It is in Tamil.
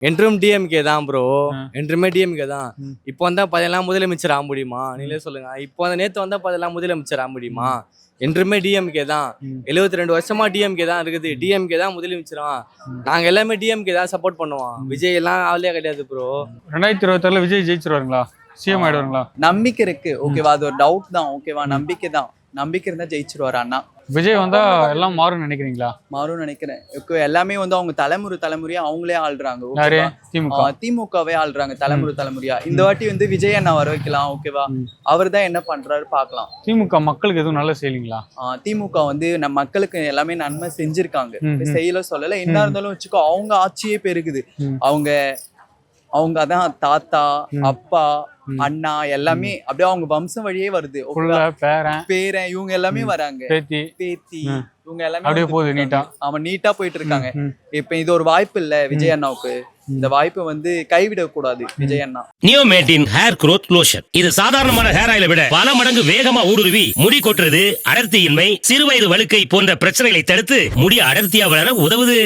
என்றும் டிஎம்கே தான் ப்ரோ. ஆ. என்றுமே டிஎம்கே தான். ம். இப்போ வந்தா பதிலாம் முதலமைச்சர் ஆக முடியுமா? நீங்களே சொல்லுங்க. இப்போ அந்த நேத்து வந்தா பதிலாம் முதலமைச்சர் ஆக முடியுமா? என்றுமே டிஎம்கே தான். ம். 72 வருஷமா டிஎம்கே தான் இருக்குது. டிஎம்கே தான் முதலமைச்சரும். நாங்க எல்லாமே டிஎம்கே தான் சப்போர்ட் பண்ணுவோம். விஜய் எல்லாம் ஆளே கிடையாது ப்ரோ. 2026 விஜய் ஜெயிச்சிருவாருங்களா? சிஎம் ஆயிடுவாருங்களா? நம்பிக்கை இருக்கு. ஓகேவா? அது ஒரு டவுட் தான். ஓகேவா? நம்பிக்கை தான். நம்பிக்கை இருந்தா ஜெயிச்சிருவாரு அண்ணா. விஜய் வந்தா எல்லாம் மாறும்னு நினைக்கிறீங்களா? மாறும் நினைக்கிறேன். எல்லாமே வந்து அவங்க தலைமுறையா அவங்களே ஆள்றாங்க. யாரு? ஓகேவா? திமுக. திமுகவே ஆள்றாங்க தலைமுறையா. இந்த வாட்டி வந்து விஜய் அண்ணா வர வைக்கலாம். ஓகேவா? அவர் தான் என்ன பண்றாரு பார்க்கலாம். திமுக மக்களுக்கு எதுவும் நல்ல செய்யலீங்களா? திமுக வந்து நம்ம மக்களுக்கு எல்லாமே நன்மை செஞ்சிருக்காங்க. செய்யல சொல்லல. என்ன இருந்தாலும் வச்சுக்கோ, அவங்க ஆட்சியே பெருகுது. அவங்க அதான் தாத்தா, அப்பா, அண்ணா எல்லாமே அப்படியே அவங்க வம்சம் வழியே வருது. பேரன் இவங்க எல்லாமே வராங்க. பேத்தி இவங்க எல்லாமே அப்படியே போகுது நீட்டா. அவன் நீட்டா போயிட்டு இருக்காங்க. இப்ப இது ஒரு வாய்ப்பு இல்ல விஜய் அண்ணாவுக்கு. இந்த வாய்ப்பை வந்து கைவிடக் கூடாது விஜய் அண்ணா. நியோமேட்டின் ஹேர் குரோத் லோஷன். இது சாதாரணமான ஹேர் ஆயிலை விட பல மடங்கு வேகமா ஊடுருவி முடி கொட்டுறது, அடர்த்தியின்மை, சிறுவயது வழுக்கை போன்ற பிரச்சனைகளை தடுத்து முடி அடர்த்தியா வளர உதவுது.